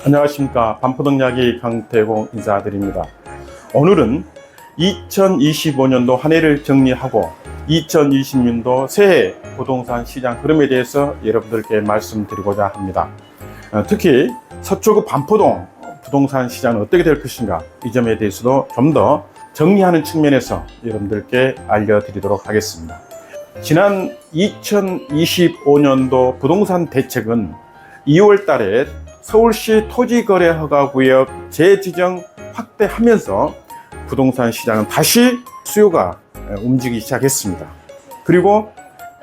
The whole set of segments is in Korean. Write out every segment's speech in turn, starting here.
안녕하십니까. 반포동야기 강태공 인사드립니다. 오늘은 2025년도 한 해를 정리하고 2026년도 새해 부동산 시장 흐름에 대해서 여러분들께 말씀드리고자 합니다. 특히 서초구 반포동 부동산 시장은 어떻게 될 것인가, 이 점에 대해서도 좀 더 정리하는 측면에서 여러분들께 알려드리도록 하겠습니다. 지난 2025년도 부동산 대책은 2월 달에 서울시 토지거래허가구역 재지정 확대하면서 부동산 시장은 다시 수요가 움직이기 시작했습니다. 그리고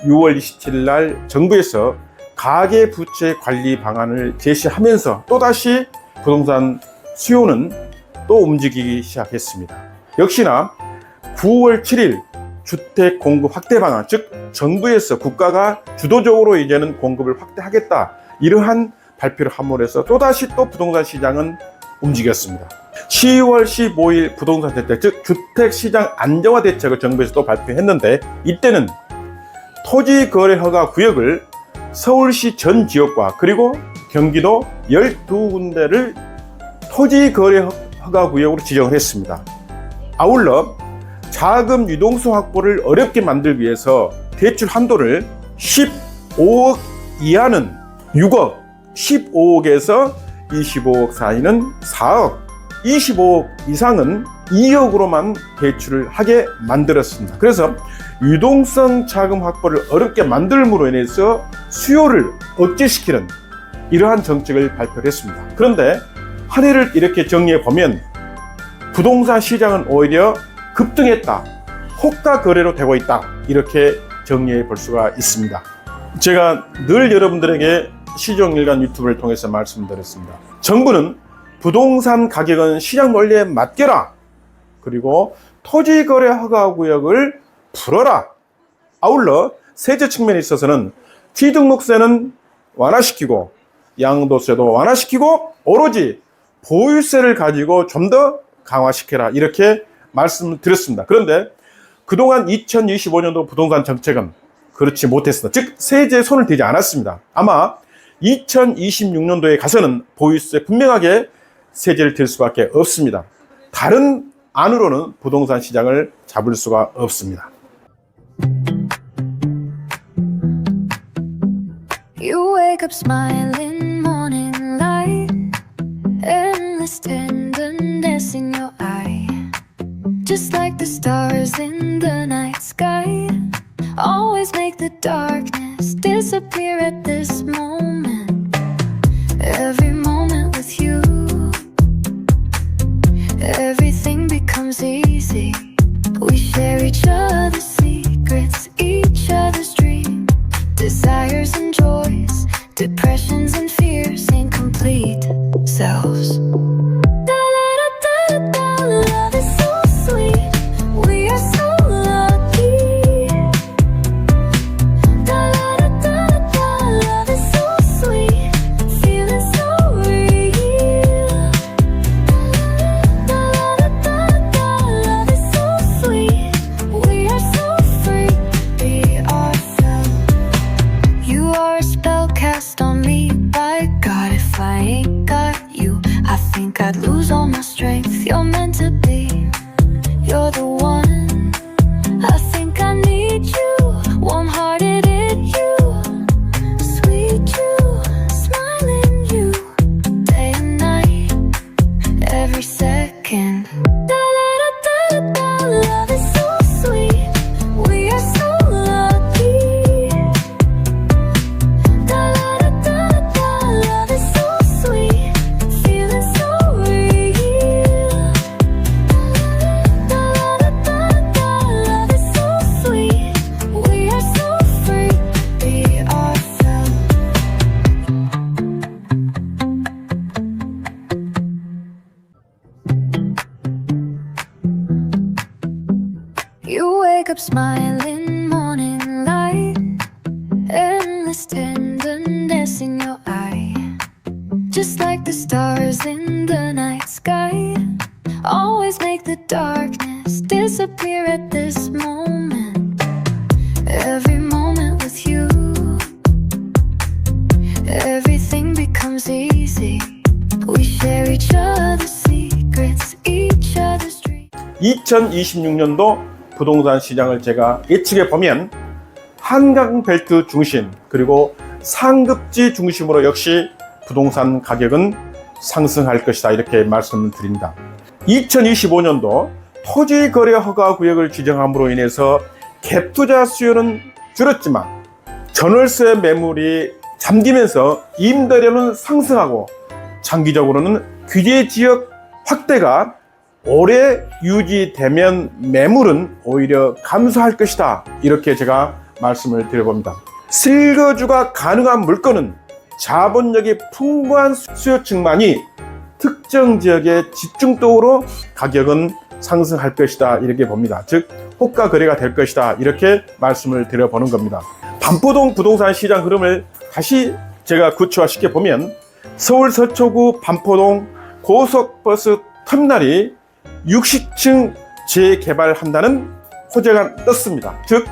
6월 27일 날 정부에서 가계부채 관리 방안을 제시하면서 또다시 부동산 수요는 또 움직이기 시작했습니다. 역시나 9월 7일 주택 공급 확대 방안, 즉 정부에서 국가가 주도적으로 이제는 공급을 확대하겠다, 이러한 발표를 함으로써 또다시 또 부동산 시장은 움직였습니다. 10월 15일 부동산 대책, 즉 주택시장 안정화 대책을 정부에서 또 발표했는데, 이때는 토지거래허가 구역을 서울시 전 지역과 그리고 경기도 12군데를 토지거래허가 구역으로 지정을 했습니다. 아울러 자금 유동수 확보를 어렵게 만들기 위해서 대출 한도를 15억 이하는 6억, 15억에서 25억 사이는 4억, 25억 이상은 2억으로만 대출을 하게 만들었습니다. 그래서 유동성 자금 확보를 어렵게 만들므로 인해서 수요를 억제시키는 이러한 정책을 발표를 했습니다. 그런데 한 해를 이렇게 정리해 보면 부동산 시장은 오히려 급등했다, 호가 거래로 되고 있다, 이렇게 정리해 볼 수가 있습니다. 제가 늘 여러분들에게 시종일관 유튜브를 통해서 말씀드렸습니다. 정부는 부동산 가격은 시장 원리에 맡겨라, 그리고 토지거래 허가구역을 풀어라. 아울러 세제 측면에 있어서는 취등록세는 완화시키고 양도세도 완화시키고 오로지 보유세를 가지고 좀 더 강화시켜라, 이렇게 말씀드렸습니다. 그런데 그동안 2025년도 부동산 정책은 그렇지 못했습니다. 즉 세제에 손을 대지 않았습니다. 아마 2026년도에 가서는 보유세 분명하게 세제를 댈 수밖에 없습니다. 다른 안으로는 부동산 시장을 잡을 수가 없습니다. You wake up smiling, morning light, endless tenderness in your eye, just like the stars in the night sky, always make the darkness disappear at this moment. Every moment with you, everything becomes easy. We share each other's secrets, each other's dreams, desires and joys, depressions and fears, incomplete selves. Love is so sweet, we are so lucky. Love is so sweet, feeling so real. Love is so sweet, we are so free, be ourselves. You are a spell cast on me by God. If I ain't got you, I think I'd lose all my strength. You're meant to be, you're the one. I think I need you, warm-hearted in you, sweet you, smiling you, day and night, every second. Love is so sweet, we are so lucky. Love is so sweet, feeling so real. Love is so sweet, we are so free, be ourselves. You wake up smiling, morning light, endless tenderness in your eye, just like the stars in the night sky, always make the darkness disappear at this moment. Every moment with you, everything becomes easy. each other's secrets, each other's dreams. 2026년도 부동산 시장을 제가 예측해 보면 한강벨트 중심 그리고 상급지 중심으로 역시 부동산 가격은 상승할 것이다 이렇게 말씀을 드립니다. 2025년도 토지거래허가구역을 지정함으로 인해서 갭투자 수요는 줄었지만 전월세 매물이 잠기면서 임대료는 상승하고 장기적으로는 규제지역 확대가 오래 유지되면 매물은 오히려 감소할 것이다 이렇게 제가 말씀을 드려봅니다. 실거주가 가능한 물건은 자본력이 풍부한 수요층만이 특정 지역의 집중적으로 가격은 상승할 것이다 이렇게 봅니다. 즉 호가 거래가 될 것이다 이렇게 말씀을 드려보는 겁니다. 반포동 부동산 시장 흐름을 다시 제가 구체화시켜 보면 서울 서초구 반포동 고속버스 터미널이 60층 재개발한다는 호재가 떴습니다. 즉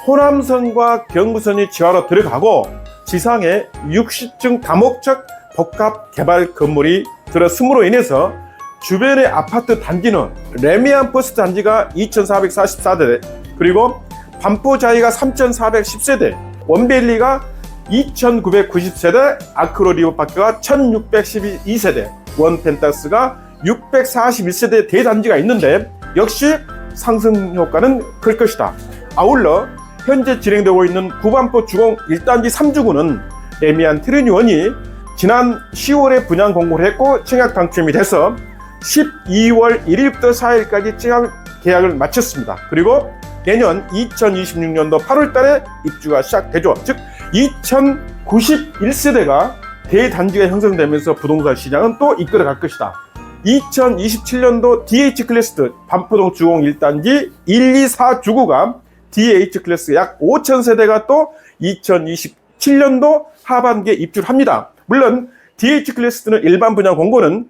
호남선과 경부선이 지하로 들어가고 지상에 60층 다목적 복합 개발 건물이 들어섬으로 인해서 주변의 아파트 단지는 레미안 버스 단지가 2444대 그리고 반포자이가 3410세대 원밸리가 2990세대 아크로 리버파크가 1612세대 원펜타스가 641세대 대단지가 있는데 역시 상승 효과는 클 것이다. 아울러 현재 진행되고 있는 구반포 주공 1단지 3주구는 레미안 트리니원이 지난 10월에 분양 공고를 했고 청약 당첨이 돼서 12월 1일부터 4일까지 청약 계약을 마쳤습니다. 그리고 내년 2026년도 8월 달에 입주가 시작되죠. 즉 2091세대가 대단지가 형성되면서 부동산 시장은 또 이끌어갈 것이다. 2027년도 DH클래스 반포동 주공 1단지 1, 2, 4주구가 DH클래스 약 5,000세대가 또 2027년도 하반기에 입주를 합니다. 물론 DH클래스는 일반 분양 공고는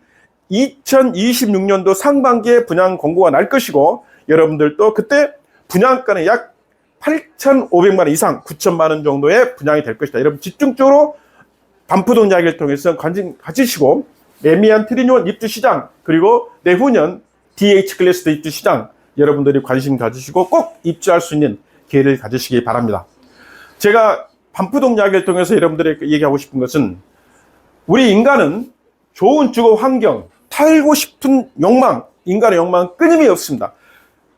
2026년도 상반기에 분양 공고가 날 것이고 여러분들도 그때 분양가는 약 8,500만 원 이상 9천만 원 정도의 분양이 될 것이다. 여러분 집중적으로 반포동 이야기를 통해서 관심 가지시고 레미안 트리니원 입주 시장 그리고 내후년 DH클래스 입주 시장 여러분들이 관심 가지시고 꼭 입주할 수 있는 기회를 가지시기 바랍니다. 제가 반포동 이야기를 통해서 여러분들에게 얘기하고 싶은 것은 우리 인간은 좋은 주거 환경, 살고 싶은 욕망, 인간의 욕망은 끊임이 없습니다.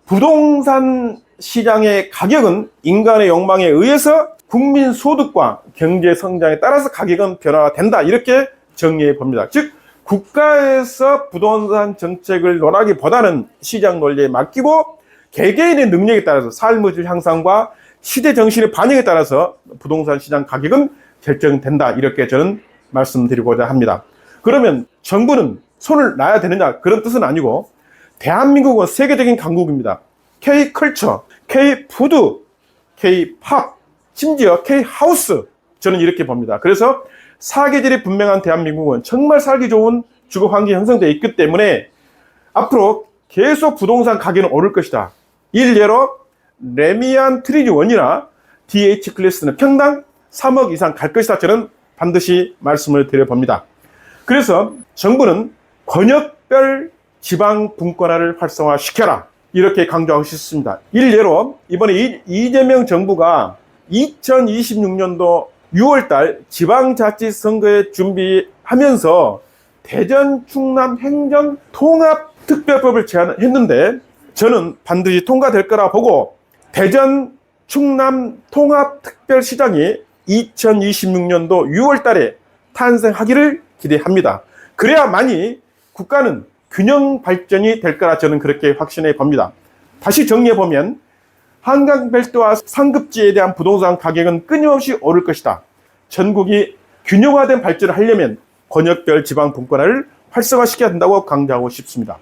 부동산 시장의 가격은 인간의 욕망에 의해서 국민 소득과 경제 성장에 따라서 가격은 변화가 된다 이렇게 정리해 봅니다. 즉 국가에서 부동산 정책을 논하기보다는 시장 논리에 맡기고 개개인의 능력에 따라서 삶의 질 향상과 시대 정신의 반영에 따라서 부동산 시장 가격은 결정된다 이렇게 저는 말씀드리고자 합니다. 그러면 정부는 손을 놔야 되느냐 그런 뜻은 아니고 대한민국은 세계적인 강국입니다. K컬처, K푸드, K팝, 심지어 K하우스 저는 이렇게 봅니다. 그래서 사계절이 분명한 대한민국은 정말 살기 좋은 주거 환경이 형성되어 있기 때문에 앞으로 계속 부동산 가격은 오를 것이다. 일례로 레미안 트리니원이나 DH클래스는 평당 3억 이상 갈 것이다. 저는 반드시 말씀을 드려봅니다. 그래서 정부는 권역별 지방 분권화를 활성화시켜라 이렇게 강조하고 싶습니다. 일례로 이번에 이재명 정부가 2026년도 6월달 지방자치선거에 준비하면서 대전 충남 행정 통합특별법을 제안했는데 저는 반드시 통과될 거라 보고 대전 충남 통합특별시장이 2026년도 6월달에 탄생하기를 기대합니다. 그래야만이 국가는 균형 발전이 될 거라 저는 그렇게 확신해 봅니다. 다시 정리해 보면 한강벨트와 상급지에 대한 부동산 가격은 끊임없이 오를 것이다. 전국이 균형화된 발전을 하려면 권역별 지방 분권화를 활성화시켜야 된다고 강조하고 싶습니다.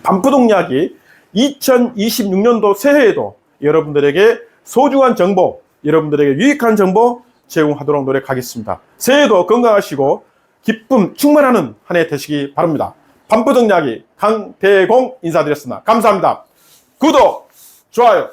반포동 이야기 2026년도 새해에도 여러분들에게 소중한 정보, 여러분들에게 유익한 정보 제공하도록 노력하겠습니다. 새해도 건강하시고 기쁨 충만하는 한 해 되시기 바랍니다. 반포동 이야기 강대공 인사드렸습니다. 감사합니다. 구독, 좋아요